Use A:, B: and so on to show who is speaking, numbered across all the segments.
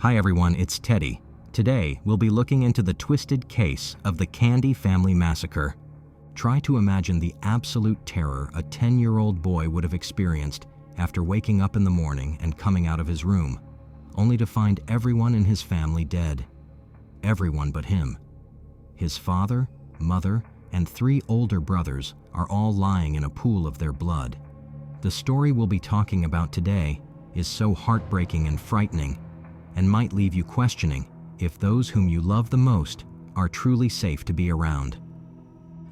A: Hi everyone, it's Teddy. Today, we'll be looking into the twisted case of the Candy family massacre. Try to imagine the absolute terror a 10-year-old boy would have experienced after waking up in the morning and coming out of his room, only to find everyone in his family dead. Everyone but him. His father, mother, and 3 older brothers are all lying in a pool of their blood. The story we'll be talking about today is so heartbreaking and frightening, and might leave you questioning if those whom you love the most are truly safe to be around.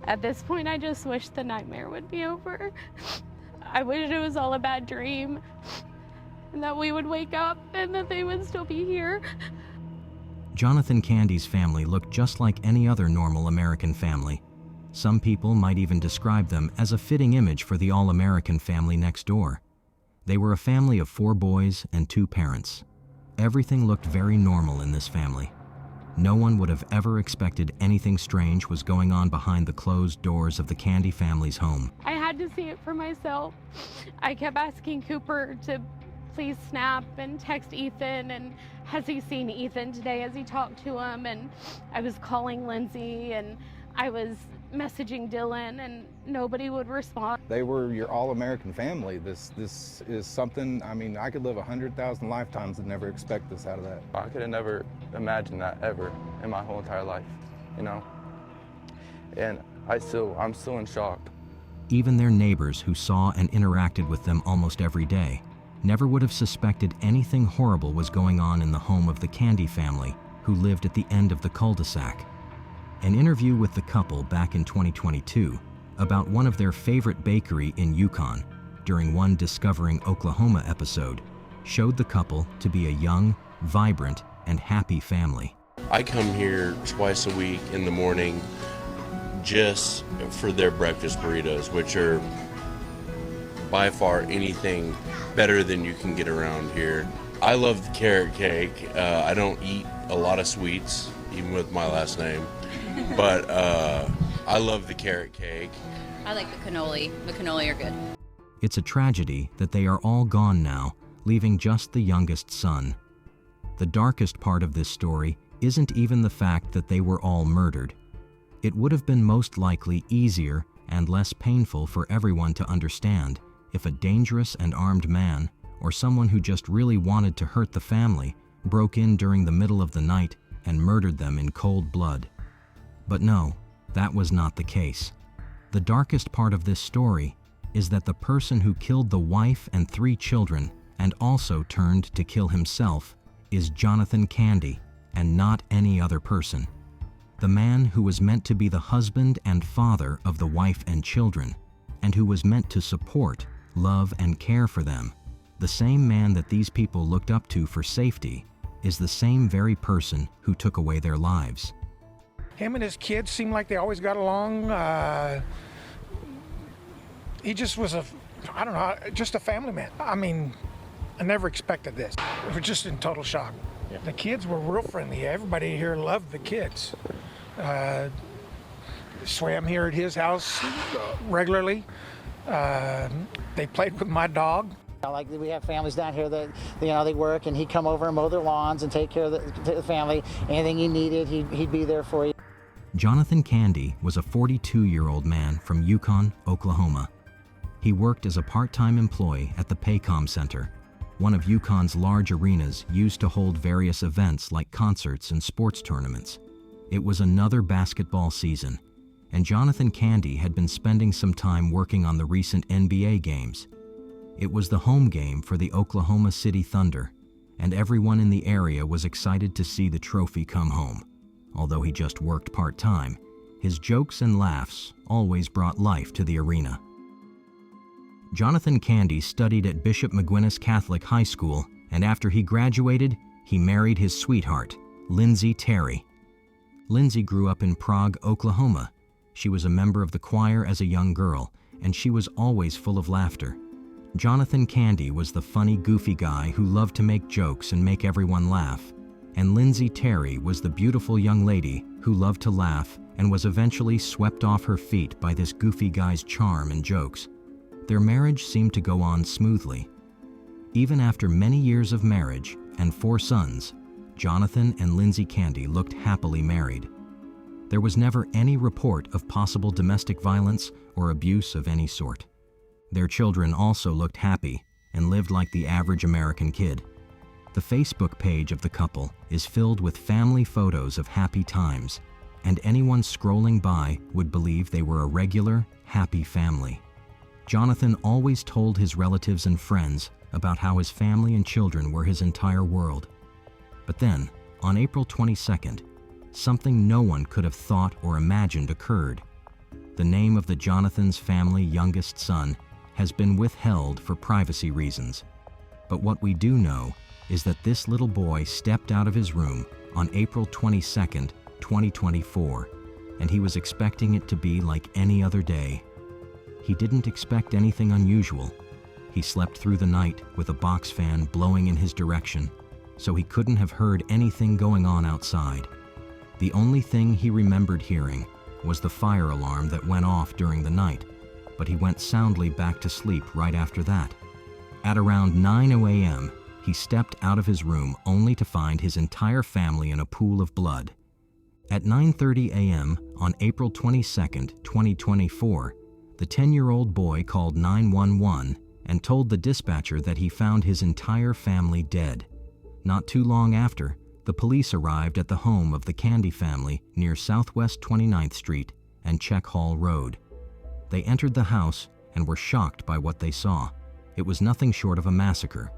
B: At this point, I just wish the nightmare would be over. I wish it was all a bad dream, and that we would wake up and that they would still be here.
A: Jonathan Candy's family looked just like any other normal American family. Some people might even describe them as a fitting image for the all-American family next door. They were a family of 4 boys and 2 parents. Everything looked very normal in this family. No one would have ever expected anything strange was going on behind the closed doors of the Candy family's home.
B: I had to see it for myself. I kept asking Cooper to please snap and text Ethan, and has he seen Ethan today? Has he talked to him? And I was calling Lindsay, and I was messaging Dylan, and nobody would respond.
C: They were your all-American family. This is something, I mean, I could live 100,000 lifetimes and never expect this out of that.
D: I could have never imagined that ever in my whole entire life, you know? And I'm still in shock.
A: Even their neighbors who saw and interacted with them almost every day never would have suspected anything horrible was going on in the home of the Candy family, who lived at the end of the cul-de-sac. An interview with the couple back in 2022 about one of their favorite bakery in Yukon during one Discovering Oklahoma episode showed the couple to be a young, vibrant, and happy family.
E: I come here twice a week in the morning just for their breakfast burritos, which are by far anything better than you can get around here. I love the carrot cake. I don't eat a lot of sweets, even with my last name. But I love the carrot cake.
F: I like the cannoli. The cannoli are good.
A: It's a tragedy that they are all gone now, leaving just the youngest son. The darkest part of this story isn't even the fact that they were all murdered. It would have been most likely easier and less painful for everyone to understand if a dangerous and armed man, or someone who just really wanted to hurt the family, broke in during the middle of the night and murdered them in cold blood. But no, that was not the case. The darkest part of this story is that the person who killed the wife and 3 children and also turned to kill himself is Jonathan Candy, and not any other person. The man who was meant to be the husband and father of the wife and children, and who was meant to support, love, and care for them. The same man that these people looked up to for safety is the same very person who took away their lives.
G: Him and his kids seemed like they always got along. He just was just a family man. I mean, I never expected this. We were just in total shock. Yeah. The kids were real friendly. Everybody here loved the kids. Swam here at his house regularly. They played with my dog.
H: Like we have families down here that they work, and he'd come over and mow their lawns and take care of the family. Anything you needed, he'd be there for you.
A: Jonathan Candy was a 42-year-old man from Yukon, Oklahoma. He worked as a part-time employee at the Paycom Center, one of Yukon's large arenas used to hold various events like concerts and sports tournaments. It was another basketball season, and Jonathan Candy had been spending some time working on the recent NBA games. It was the home game for the Oklahoma City Thunder, and everyone in the area was excited to see the trophy come home. Although he just worked part-time, his jokes and laughs always brought life to the arena. Jonathan Candy studied at Bishop McGuinness Catholic High School, and after he graduated, he married his sweetheart, Lindsay Terry. Lindsay grew up in Prague, Oklahoma. She was a member of the choir as a young girl, and she was always full of laughter. Jonathan Candy was the funny, goofy guy who loved to make jokes and make everyone laugh. And Lindsay Terry was the beautiful young lady who loved to laugh and was eventually swept off her feet by this goofy guy's charm and jokes. Their marriage seemed to go on smoothly. Even after many years of marriage and 4 sons, Jonathan and Lindsay Candy looked happily married. There was never any report of possible domestic violence or abuse of any sort. Their children also looked happy and lived like the average American kid. The Facebook page of the couple is filled with family photos of happy times, and anyone scrolling by would believe they were a regular, happy family. Jonathan always told his relatives and friends about how his family and children were his entire world. But then, on April 22nd, something no one could have thought or imagined occurred. The name of the Jonathan's family youngest son has been withheld for privacy reasons. But what we do know is that this little boy stepped out of his room on April 22nd, 2024, and he was expecting it to be like any other day. He didn't expect anything unusual. He slept through the night with a box fan blowing in his direction, so he couldn't have heard anything going on outside. The only thing he remembered hearing was the fire alarm that went off during the night, but he went soundly back to sleep right after that. At around 9 a.m., he stepped out of his room only to find his entire family in a pool of blood. At 9:30 a.m. on April 22nd, 2024, the 10-year-old boy called 911 and told the dispatcher that he found his entire family dead. Not too long after, the police arrived at the home of the Candy family near Southwest 29th Street and Czech Hall Road. They entered the house and were shocked by what they saw. It was nothing short of a massacre.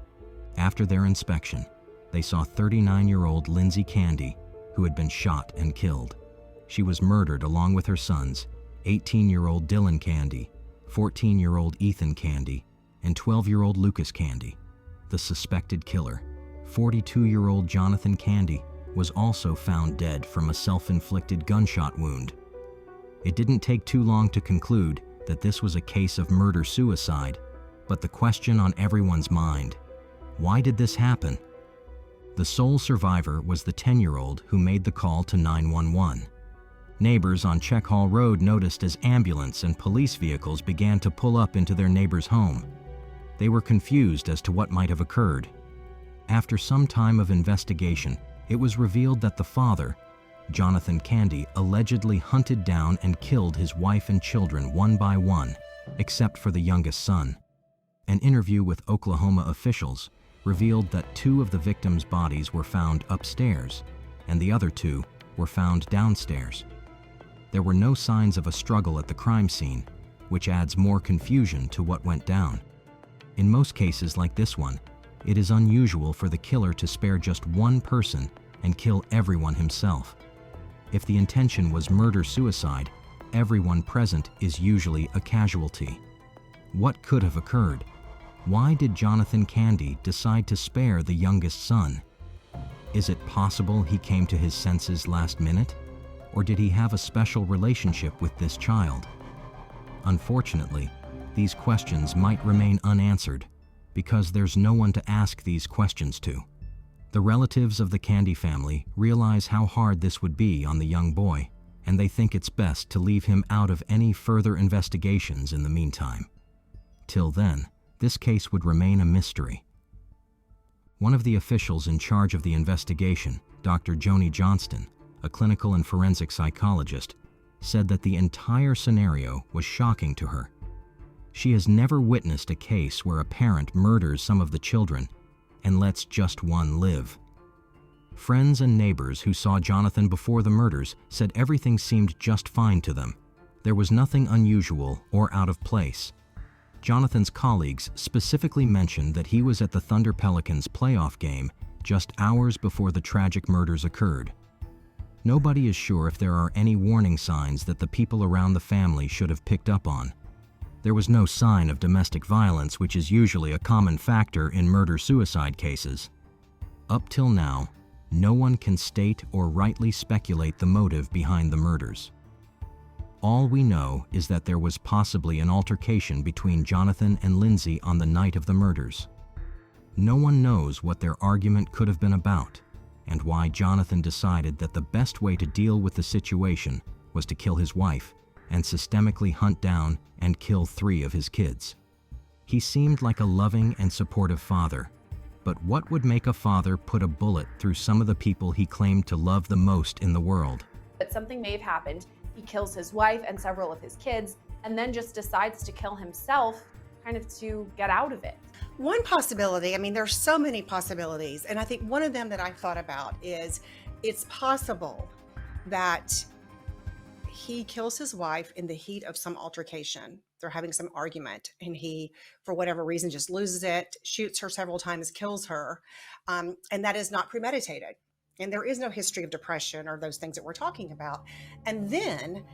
A: After their inspection, they saw 39-year-old Lindsay Candy, who had been shot and killed. She was murdered along with her sons, 18-year-old Dylan Candy, 14-year-old Ethan Candy, and 12-year-old Lucas Candy. The suspected killer, 42-year-old Jonathan Candy, was also found dead from a self-inflicted gunshot wound. It didn't take too long to conclude that this was a case of murder-suicide, but the question on everyone's mind: why did this happen? The sole survivor was the 10-year-old who made the call to 911. Neighbors on Czech Hall Road noticed as ambulance and police vehicles began to pull up into their neighbor's home. They were confused as to what might have occurred. After some time of investigation, it was revealed that the father, Jonathan Candy, allegedly hunted down and killed his wife and children one by one, except for the youngest son. An interview with Oklahoma officials revealed that 2 of the victims' bodies were found upstairs, and the other 2 were found downstairs. There were no signs of a struggle at the crime scene, which adds more confusion to what went down. In most cases like this one, it is unusual for the killer to spare just one person and kill everyone himself. If the intention was murder-suicide, everyone present is usually a casualty. What could have occurred? Why did Jonathan Candy decide to spare the youngest son? Is it possible he came to his senses last minute? Or did he have a special relationship with this child? Unfortunately, these questions might remain unanswered because there's no one to ask these questions to. The relatives of the Candy family realize how hard this would be on the young boy, and they think it's best to leave him out of any further investigations in the meantime. Till then, this case would remain a mystery. One of the officials in charge of the investigation, Dr. Joni Johnston, a clinical and forensic psychologist, said that the entire scenario was shocking to her. She has never witnessed a case where a parent murders some of the children and lets just one live. Friends and neighbors who saw Jonathan before the murders said everything seemed just fine to them. There was nothing unusual or out of place. Jonathan's colleagues specifically mentioned that he was at the Thunder Pelicans playoff game just hours before the tragic murders occurred. Nobody is sure if there are any warning signs that the people around the family should have picked up on. There was no sign of domestic violence, which is usually a common factor in murder-suicide cases. Up till now, no one can state or rightly speculate the motive behind the murders. All we know is that there was possibly an altercation between Jonathan and Lindsay on the night of the murders. No one knows what their argument could have been about, and why Jonathan decided that the best way to deal with the situation was to kill his wife and systemically hunt down and kill 3 of his kids. He seemed like a loving and supportive father, But what would make a father put a bullet through some of the people he claimed to love the most in the world?
I: But something may have happened. He kills his wife and several of his kids, and then just decides to kill himself, kind of to get out of it.
J: One possibility, I mean, there's so many possibilities, and I think one of them that I've thought about is it's possible that he kills his wife in the heat of some altercation. They're having some argument, and he, for whatever reason, just loses it, shoots her several times, kills her, and that is not premeditated. And there is no history of depression or those things that we're talking about. And then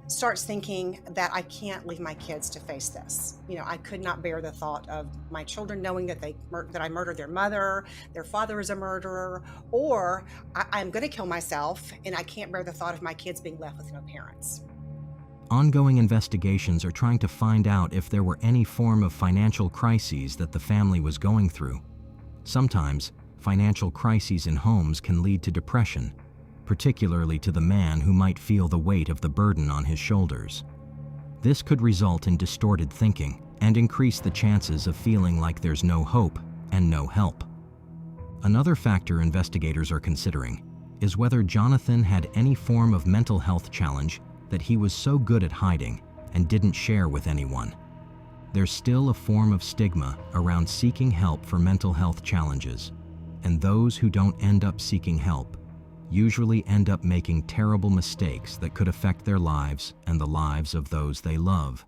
J: starts thinking that I can't leave my kids to face this. You know, I could not bear the thought of my children knowing that that I murdered their mother, their father is a murderer, or I'm going to kill myself, and I can't bear the thought of my kids being left with no parents.
A: Ongoing investigations are trying to find out if there were any form of financial crises that the family was going through. Sometimes, financial crises in homes can lead to depression, particularly to the man who might feel the weight of the burden on his shoulders. This could result in distorted thinking and increase the chances of feeling like there's no hope and no help. Another factor investigators are considering is whether Jonathan had any form of mental health challenge that he was so good at hiding and didn't share with anyone. There's still a form of stigma around seeking help for mental health challenges, and those who don't end up seeking help usually end up making terrible mistakes that could affect their lives and the lives of those they love.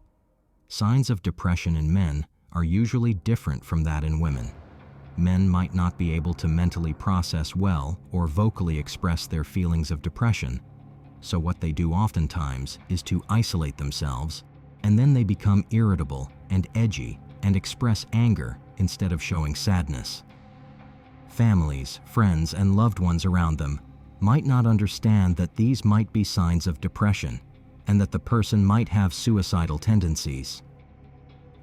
A: Signs of depression in men are usually different from that in women. Men might not be able to mentally process well or vocally express their feelings of depression, so what they do oftentimes is to isolate themselves, and then they become irritable and edgy and express anger instead of showing sadness. Families, friends, and loved ones around them might not understand that these might be signs of depression and that the person might have suicidal tendencies.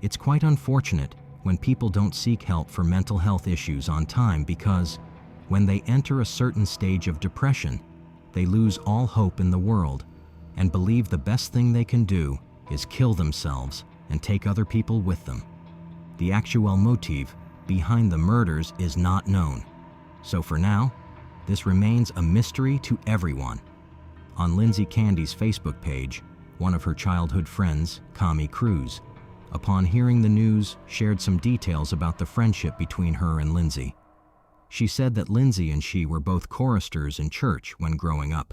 A: It's quite unfortunate when people don't seek help for mental health issues on time because when they enter a certain stage of depression, they lose all hope in the world and believe the best thing they can do is kill themselves and take other people with them. The actual motive behind the murders is not known. So for now, this remains a mystery to everyone. On Lindsay Candy's Facebook page, one of her childhood friends, Connie Cruz, upon hearing the news, shared some details about the friendship between her and Lindsay. She said that Lindsay and she were both choristers in church when growing up,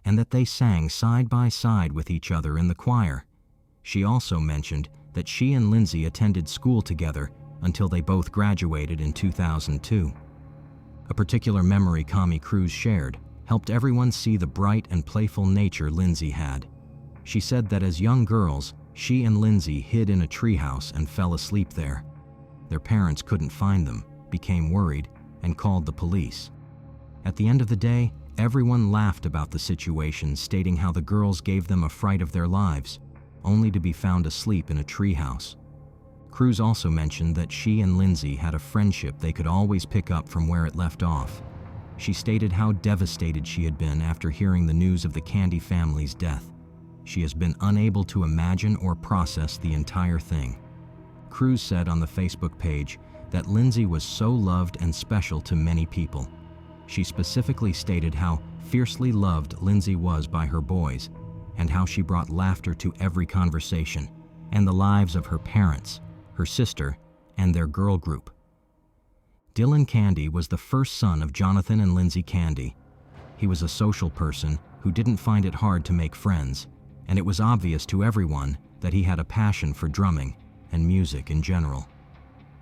A: and that they sang side by side with each other in the choir. She also mentioned that she and Lindsay attended school together until they both graduated in 2002. A particular memory Connie Cruz shared helped everyone see the bright and playful nature Lindsay had. She said that as young girls, she and Lindsay hid in a treehouse and fell asleep there. Their parents couldn't find them, became worried, and called the police. At the end of the day, everyone laughed about the situation, stating how the girls gave them a fright of their lives, only to be found asleep in a treehouse. Cruz also mentioned that she and Lindsay had a friendship they could always pick up from where it left off. She stated how devastated she had been after hearing the news of the Candy family's death. She has been unable to imagine or process the entire thing. Cruz said on the Facebook page that Lindsay was so loved and special to many people. She specifically stated how fiercely loved Lindsay was by her boys, and how she brought laughter to every conversation, and the lives of her parents, her sister, and their girl group. Dylan Candy was the first son of Jonathan and Lindsay Candy. He was a social person who didn't find it hard to make friends, and it was obvious to everyone that he had a passion for drumming and music in general.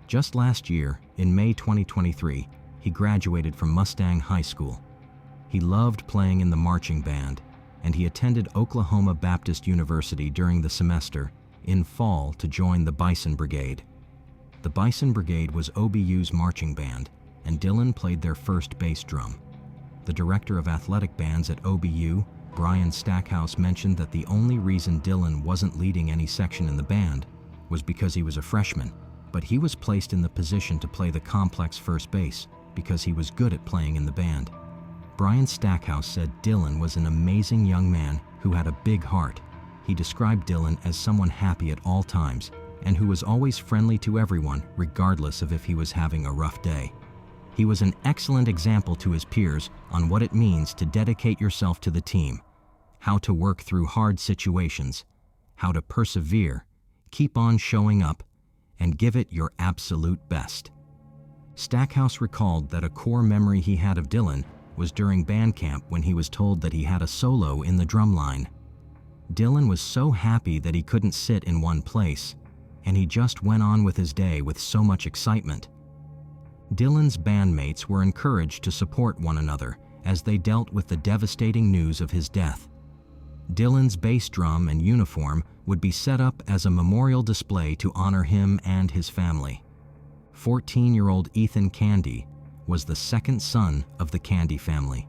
A: Just last year, in May 2023, he graduated from Mustang High School. He loved playing in the marching band, and he attended Oklahoma Baptist University during the semester in fall to join the Bison Brigade. The Bison Brigade was OBU's marching band, and Dylan played their first bass drum. The director of athletic bands at OBU, Brian Stackhouse, mentioned that the only reason Dylan wasn't leading any section in the band was because he was a freshman, but he was placed in the position to play the complex first base because he was good at playing in the band. Brian Stackhouse said Dylan was an amazing young man who had a big heart. He described Dylan as someone happy at all times and who was always friendly to everyone regardless of if he was having a rough day. He was an excellent example to his peers on what it means to dedicate yourself to the team, how to work through hard situations, how to persevere, keep on showing up, and give it your absolute best. Stackhouse recalled that a core memory he had of Dylan was during band camp when he was told that he had a solo in the drum line. Dylan was so happy that he couldn't sit in one place, and he just went on with his day with so much excitement. Dylan's bandmates were encouraged to support one another as they dealt with the devastating news of his death. Dylan's bass drum and uniform would be set up as a memorial display to honor him and his family. 14-year-old Ethan Candy was the second son of the Candy family.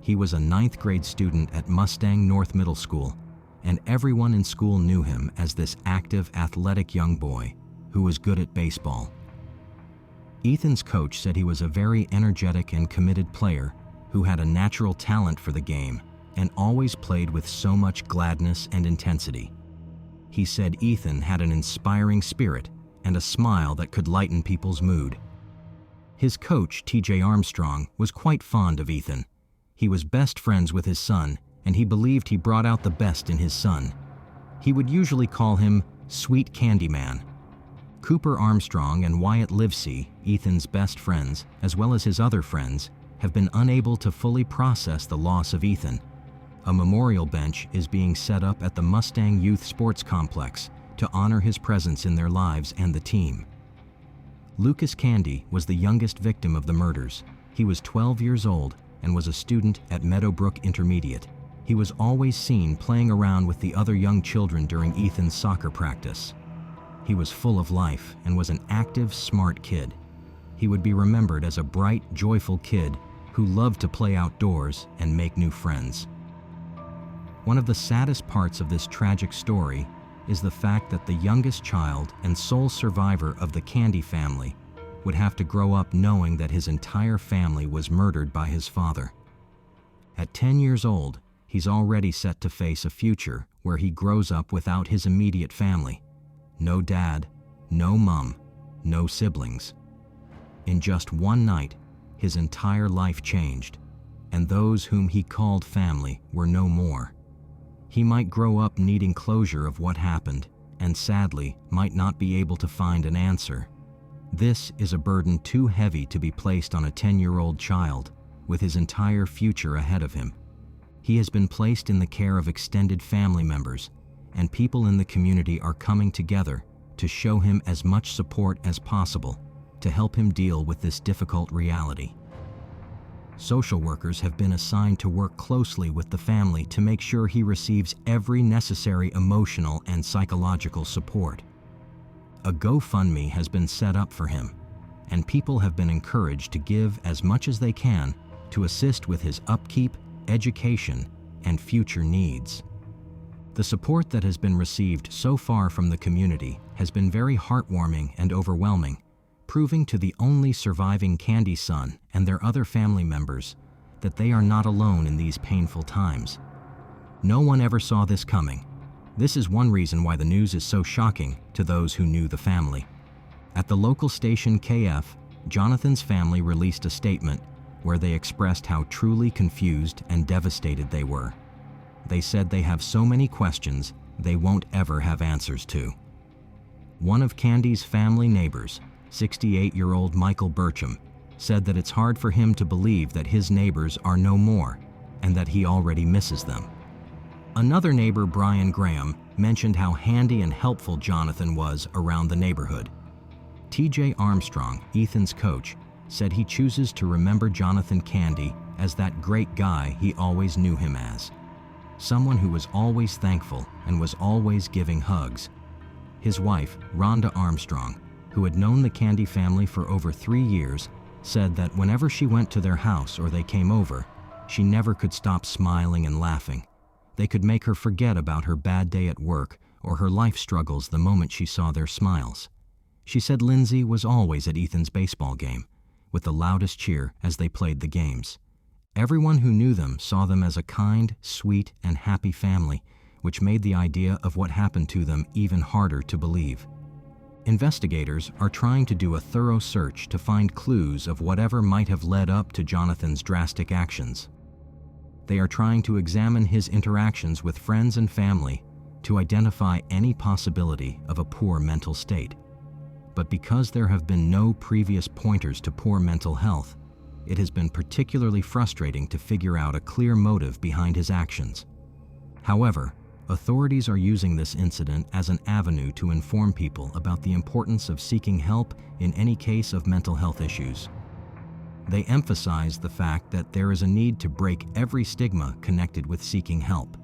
A: He was a 9th grade student at Mustang North Middle School, and everyone in school knew him as this active, athletic young boy who was good at baseball. Ethan's coach said he was a very energetic and committed player who had a natural talent for the game and always played with so much gladness and intensity. He said Ethan had an inspiring spirit and a smile that could lighten people's mood. His coach, TJ Armstrong, was quite fond of Ethan. He was best friends with his son, and he believed he brought out the best in his son. He would usually call him Sweet Candy Man. Cooper Armstrong and Wyatt Livesey, Ethan's best friends, as well as his other friends, have been unable to fully process the loss of Ethan. A memorial bench is being set up at the Mustang Youth Sports Complex to honor his presence in their lives and the team. Lucas Candy was the youngest victim of the murders. He was 12 years old and was a student at Meadowbrook Intermediate. He was always seen playing around with the other young children during Ethan's soccer practice. He was full of life and was an active, smart kid. He would be remembered as a bright, joyful kid who loved to play outdoors and make new friends. One of the saddest parts of this tragic story is the fact that the youngest child and sole survivor of the Candy family would have to grow up knowing that his entire family was murdered by his father. At 10 years old, he's already set to face a future where he grows up without his immediate family. No dad, no mom, no siblings. In just one night, his entire life changed, and those whom he called family were no more. He might grow up needing closure of what happened, and sadly, might not be able to find an answer. This is a burden too heavy to be placed on a 10-year-old child with his entire future ahead of him. He has been placed in the care of extended family members, and people in the community are coming together to show him as much support as possible to help him deal with this difficult reality. Social workers have been assigned to work closely with the family to make sure he receives every necessary emotional and psychological support. A GoFundMe has been set up for him, and people have been encouraged to give as much as they can to assist with his upkeep, education, and future needs. The support that has been received so far from the community has been very heartwarming and overwhelming, proving to the only surviving Candy son and their other family members that they are not alone in these painful times. No one ever saw this coming. This is one reason why the news is so shocking to those who knew the family. At the local station KF, Jonathan's family released a statement where they expressed how truly confused and devastated they were. They said they have so many questions they won't ever have answers to. One of Candy's family neighbors, 68-year-old Michael Burcham, said that it's hard for him to believe that his neighbors are no more and that he already misses them. Another neighbor, Brian Graham, mentioned how handy and helpful Jonathan was around the neighborhood. TJ Armstrong, Ethan's coach, said he chooses to remember Jonathan Candy as that great guy he always knew him as. Someone who was always thankful and was always giving hugs. His wife, Rhonda Armstrong, who had known the Candy family for over 3 years, said that whenever she went to their house or they came over, she never could stop smiling and laughing. They could make her forget about her bad day at work or her life struggles the moment she saw their smiles. She said Lindsay was always at Ethan's baseball game, with the loudest cheer as they played the games. Everyone who knew them saw them as a kind, sweet, and happy family, which made the idea of what happened to them even harder to believe. Investigators are trying to do a thorough search to find clues of whatever might have led up to Jonathan's drastic actions. They are trying to examine his interactions with friends and family to identify any possibility of a poor mental state. But because there have been no previous pointers to poor mental health, it has been particularly frustrating to figure out a clear motive behind his actions. However, authorities are using this incident as an avenue to inform people about the importance of seeking help in any case of mental health issues. They emphasize the fact that there is a need to break every stigma connected with seeking help.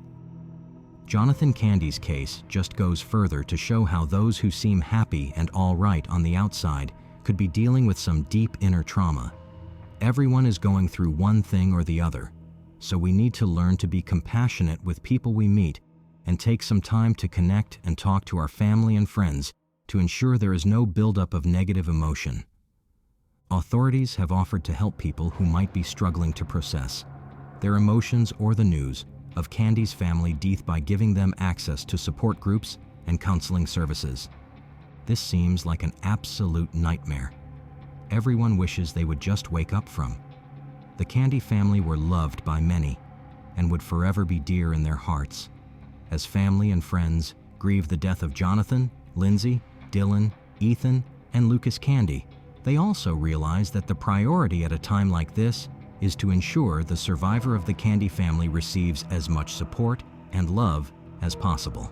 A: Jonathan Candy's case just goes further to show how those who seem happy and all right on the outside could be dealing with some deep inner trauma. Everyone is going through one thing or the other, so we need to learn to be compassionate with people we meet and take some time to connect and talk to our family and friends to ensure there is no buildup of negative emotion. Authorities have offered to help people who might be struggling to process their emotions or the news of Candy's family death by giving them access to support groups and counseling services. This seems like an absolute nightmare. Everyone wishes they would just wake up from. The Candy family were loved by many and would forever be dear in their hearts. As family and friends grieve the death of Jonathan, Lindsay, Dylan, Ethan, and Lucas Candy, they also realize that the priority at a time like this is to ensure the survivor of the Candy family receives as much support and love as possible.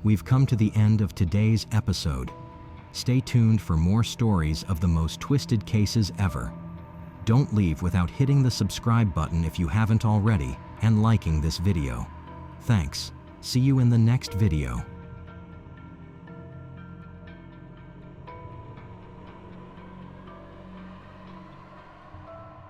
A: We've come to the end of today's episode. Stay tuned for more stories of the most twisted cases ever. Don't leave without hitting the subscribe button if you haven't already and liking this video. Thanks. See you in the next video.